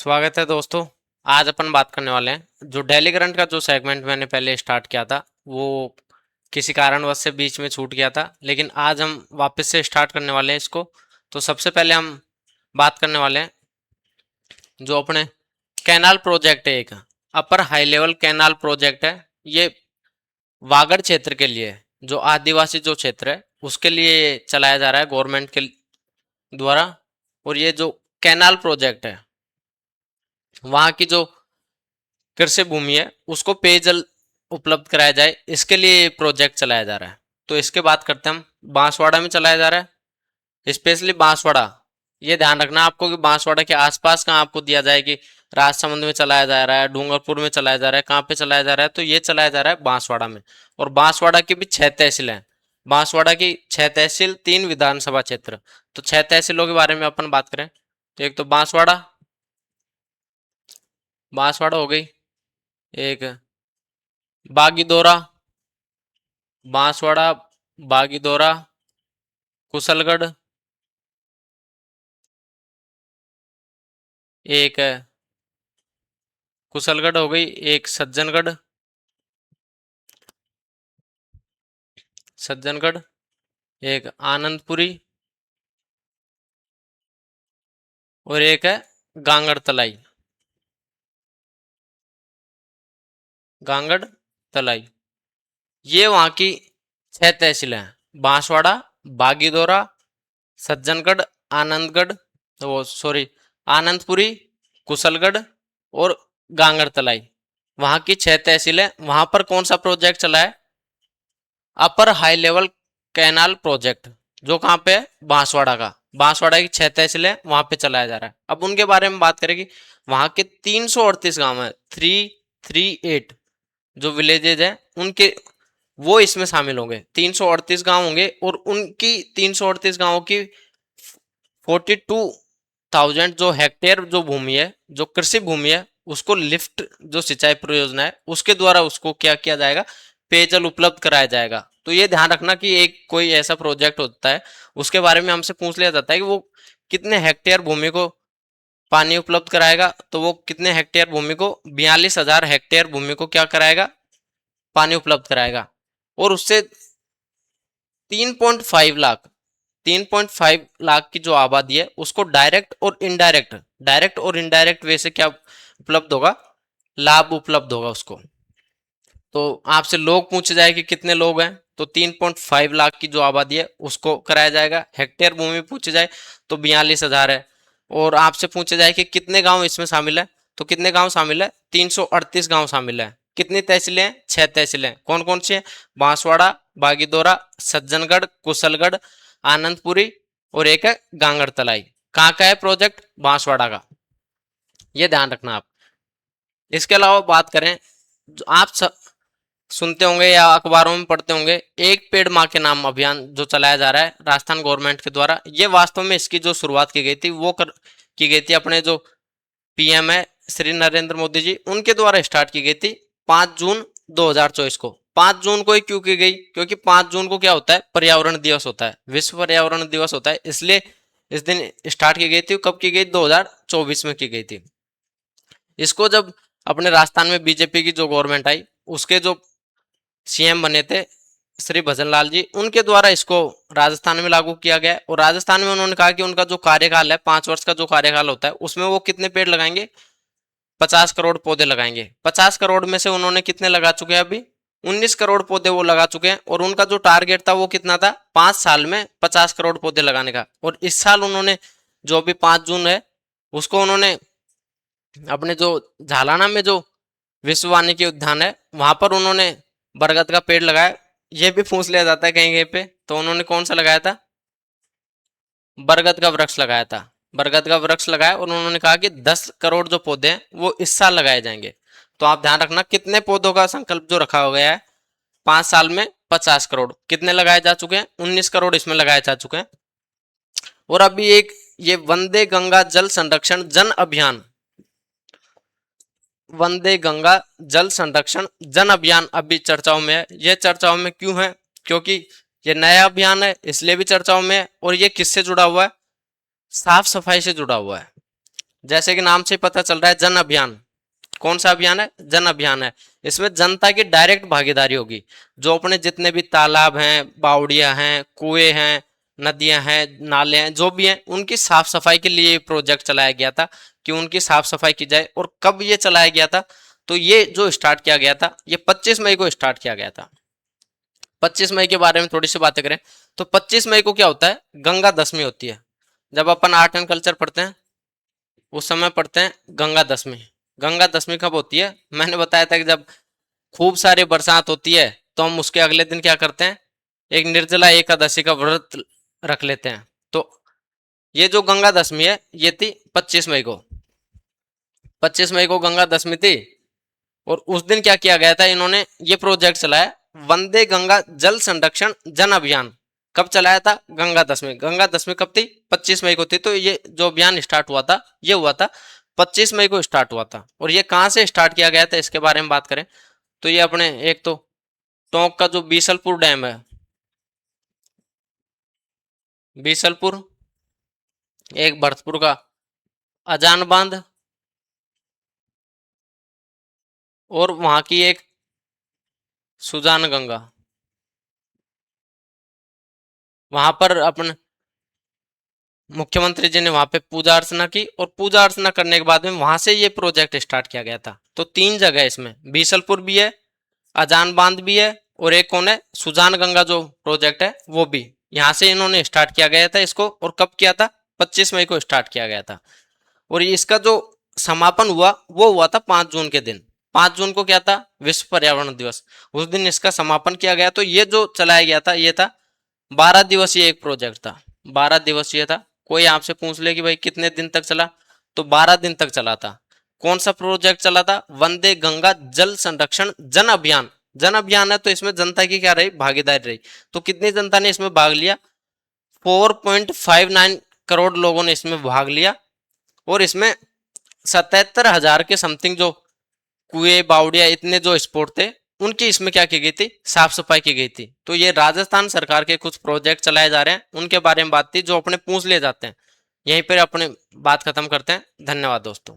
स्वागत है दोस्तों। आज अपन बात करने वाले हैं जो डेली करंट का जो सेगमेंट मैंने पहले स्टार्ट किया था वो किसी कारणवश से बीच में छूट गया था, लेकिन आज हम वापस से स्टार्ट करने वाले हैं इसको। तो सबसे पहले हम बात करने वाले हैं जो अपने कैनाल प्रोजेक्ट है। एक अपर हाई लेवल कैनाल प्रोजेक्ट है। ये वागड़ क्षेत्र के लिए, जो आदिवासी जो क्षेत्र है उसके लिए चलाया जा रहा है गवर्नमेंट के द्वारा। और ये जो कैनाल प्रोजेक्ट है, वहाँ की जो कृषि भूमि है उसको पेयजल उपलब्ध कराया जाए, इसके लिए प्रोजेक्ट चलाया जा रहा है। तो इसके बात करते हैं हम। बांसवाड़ा में चलाया जा रहा है, स्पेशली बांसवाड़ा। ये ध्यान रखना आपको कि बांसवाड़ा के आसपास कहाँ आपको दिया जाए कि राजसमंद में चलाया जा रहा है, डूंगरपुर में चलाया जा रहा है, कहाँ पे चलाया जा रहा है। तो ये चलाया जा रहा है बांसवाड़ा में। और बांसवाड़ा की भी 6 तहसील हैं। बांसवाड़ा की 6 तहसील, 3 विधानसभा क्षेत्र। तो 6 तहसीलों के बारे में अपन बात करें तो एक तो बांसवाड़ा, बांसवाड़ा हो गई। एक बागीदोरा, बांसवाड़ा, बागीदोरा, कुशलगढ़, एक कुशलगढ़ हो गई, एक सज्जनगढ़, सज्जनगढ़, एक आनंदपुरी और एक है गांगड़ तलाई, गांगड़ तलाई। ये वहां की 6 तहसीलें हैं। बांसवाड़ा, बागीदोरा, सज्जनगढ़, आनंदगढ़, वो सॉरी आनंदपुरी, कुशलगढ़ और गांगड़ तलाई। वहां की 6 तहसीलें। वहां पर कौन सा प्रोजेक्ट चला है? अपर हाई लेवल कैनाल प्रोजेक्ट, जो कहाँ पे है? बांसवाड़ा का। बांसवाड़ा की 6 तहसीलें वहां पे चलाया जा रहा है। अब उनके बारे में बात करेंगे। वहां के 338 गांव है, 338 जो विलेजेज है उनके, वो इसमें शामिल होंगे। 338 गांव होंगे और उनकी 338 गांवों की 42,000 जो हेक्टेयर जो भूमि है, जो कृषि भूमि है, उसको लिफ्ट जो सिंचाई परियोजना है उसके द्वारा उसको क्या किया जाएगा? पेयजल उपलब्ध कराया जाएगा। तो ये ध्यान रखना कि एक कोई ऐसा प्रोजेक्ट होता है उसके बारे में हमसे पूछ लिया जाता है कि वो कितने हेक्टेयर भूमि को पानी उपलब्ध कराएगा। तो वो कितने हेक्टेयर भूमि को? 42,000 हेक्टेयर भूमि को क्या कराएगा? पानी उपलब्ध कराएगा। और उससे 3.5 लाख, 3.5 लाख की जो आबादी है उसको डायरेक्ट और इनडायरेक्ट वे से क्या उपलब्ध होगा? लाभ उपलब्ध होगा उसको। तो आपसे लोग पूछे जाए कि कितने लोग हैं, तो 3.5 लाख की जो आबादी है उसको कराया जाएगा। हेक्टेयर भूमि पूछे जाए तो 42,000 है। और आपसे पूछे जाए कि कितने गांव इसमें शामिल है, तो कितने गांव शामिल है? 338 गांव शामिल है। कितनी तहसीलें हैं? 6 तहसीलें। कौन कौन सी है? बांसवाड़ा, बागीदोरा, सज्जनगढ़, कुशलगढ़, आनंदपुरी और एक है गांगड़ तलाई। कहाँ का है प्रोजेक्ट? बांसवाड़ा का। ये ध्यान रखना आप। इसके अलावा बात करें, जो आप सुनते होंगे या अखबारों में पढ़ते होंगे, एक पेड़ माँ के नाम अभियान जो चलाया जा रहा है राजस्थान गवर्नमेंट के द्वारा। ये वास्तव में इसकी जो शुरुआत की गई थी वो की गई थी अपने जो पीएम है श्री नरेंद्र मोदी जी, उनके द्वारा स्टार्ट की गई थी 5 जून 2024 को। 5 जून को ही क्यों की गई? क्योंकि 5 जून को क्या होता है? पर्यावरण दिवस होता है, विश्व पर्यावरण दिवस होता है, इसलिए इस दिन स्टार्ट की गई थी। कब की गई? 2024 में की गई थी। इसको जब अपने राजस्थान में बीजेपी की जो गवर्नमेंट आई, उसके जो सीएम बने थे श्री भजनलाल जी, उनके द्वारा इसको राजस्थान में लागू किया गया। और राजस्थान में उन्होंने कहा कि उनका जो कार्यकाल है, 5 वर्ष का जो कार्यकाल होता है, उसमें वो कितने पेड़ लगाएंगे? 50 करोड़ पौधे लगाएंगे। 50 करोड़ में से उन्होंने कितने लगा चुके हैं? अभी 19 करोड़ पौधे वो लगा चुके हैं। और उनका जो टारगेट था वो कितना था? 5 साल में 50 करोड़ पौधे लगाने का। और इस साल उन्होंने, जो अभी 5 जून है, उसको उन्होंने अपने जो झालाना में जो विश्व वानिकी उद्यान है वहां पर उन्होंने बरगद का पेड़ लगाया। ये भी पूछ लिया जाता है कहीं कहीं पे, तो उन्होंने कौन सा लगाया था? बरगद का वृक्ष लगाया था। बरगद का वृक्ष लगाया और उन्होंने कहा कि 10 करोड़ जो पौधे हैं वो इस साल लगाए जाएंगे। तो आप ध्यान रखना कितने पौधों का संकल्प जो रखा हो गया है। 5 साल में 50 करोड़ कितने लगाए जा चुके हैं? 19 करोड़ इसमें लगाए जा चुके हैं। और अभी एक ये वंदे गंगा जल संरक्षण जन अभियान, वंदे गंगा जल संरक्षण जन अभियान अभी चर्चाओं में है। ये चर्चाओं में क्यों है? क्योंकि ये नया अभियान है इसलिए भी चर्चाओं में है। और ये किससे जुड़ा हुआ है? साफ सफाई से जुड़ा हुआ है। जैसे कि नाम से पता चल रहा है जन अभियान, कौन सा अभियान है? जन अभियान है। इसमें जनता की डायरेक्ट भागीदारी होगी। जो अपने जितने भी तालाब हैं, बावड़ियां हैं, कुएं हैं, नदियां हैं, नाले हैं, जो भी हैं, उनकी साफ सफाई के लिए प्रोजेक्ट चलाया गया था कि उनकी साफ सफाई की जाए। और कब ये चलाया गया था? तो ये जो स्टार्ट किया गया था, ये 25 मई को स्टार्ट किया गया था। 25 मई के बारे में थोड़ी सी बातें करें तो 25 मई को क्या होता है? गंगा दशमी होती है। जब अपन आर्ट एंड कल्चर पढ़ते हैं उस समय पढ़ते हैं गंगा दशमी। गंगा दशमी कब होती है? मैंने बताया था कि जब खूब सारी बरसात होती है तो हम उसके अगले दिन क्या करते हैं? एक निर्जला एकादशी का व्रत रख लेते हैं। तो ये जो गंगा दशमी है ये थी 25 मई को। 25 मई को गंगा दशमी थी। और उस दिन क्या किया गया था? इन्होंने ये प्रोजेक्ट चलाया, वंदे गंगा जल संरक्षण जन अभियान। कब चलाया था? गंगा दशमी। गंगा दशमी कब थी? 25 मई को थी। तो ये जो अभियान स्टार्ट हुआ था ये हुआ था 25 मई को स्टार्ट हुआ था। और ये कहाँ से स्टार्ट किया गया था इसके बारे में बात करें तो ये अपने एक तो टोंक का जो बीसलपुर डैम है, बीसलपुर, एक भरतपुर का अजान बांध, और वहां की एक सुजान गंगा। वहां पर अपन मुख्यमंत्री जी ने वहां पे पूजा अर्चना की और पूजा अर्चना करने के बाद में वहां से ये प्रोजेक्ट स्टार्ट किया गया था। तो तीन जगह इसमें बीसलपुर भी है, अजान बांध भी है, और एक कौन है? सुजान गंगा जो प्रोजेक्ट है वो भी। यहाँ से इन्होंने स्टार्ट किया गया था इसको। और कब किया था? 25 मई को स्टार्ट किया गया था। और इसका जो समापन हुआ वो हुआ था 5 जून के दिन। 5 जून को क्या था? विश्व पर्यावरण दिवस। उस दिन इसका समापन किया गया। तो ये जो चलाया गया था ये था 12 दिवसीय एक प्रोजेक्ट था। 12 दिवसीय था। कोई आपसे पूछ ले कि भाई कितने दिन तक चला, तो 12 दिन तक चला था। कौन सा प्रोजेक्ट चला था? वंदे गंगा जल संरक्षण जन अभियान। जन अभियान है तो इसमें जनता की क्या रही? भागीदारी रही। तो कितनी जनता ने इसमें भाग लिया? 4.59 करोड़ लोगों ने इसमें भाग लिया। और इसमें 77,000 के समथिंग जो कुएं, बावड़िया, इतने जो स्पोर्ट थे उनकी इसमें क्या की गई थी? साफ सफाई की गई थी। तो ये राजस्थान सरकार के कुछ प्रोजेक्ट चलाए जा रहे हैं उनके बारे में बात थी जो अपने पूछ ले जाते हैं। यहीं पर अपने बात खत्म करते हैं। धन्यवाद दोस्तों।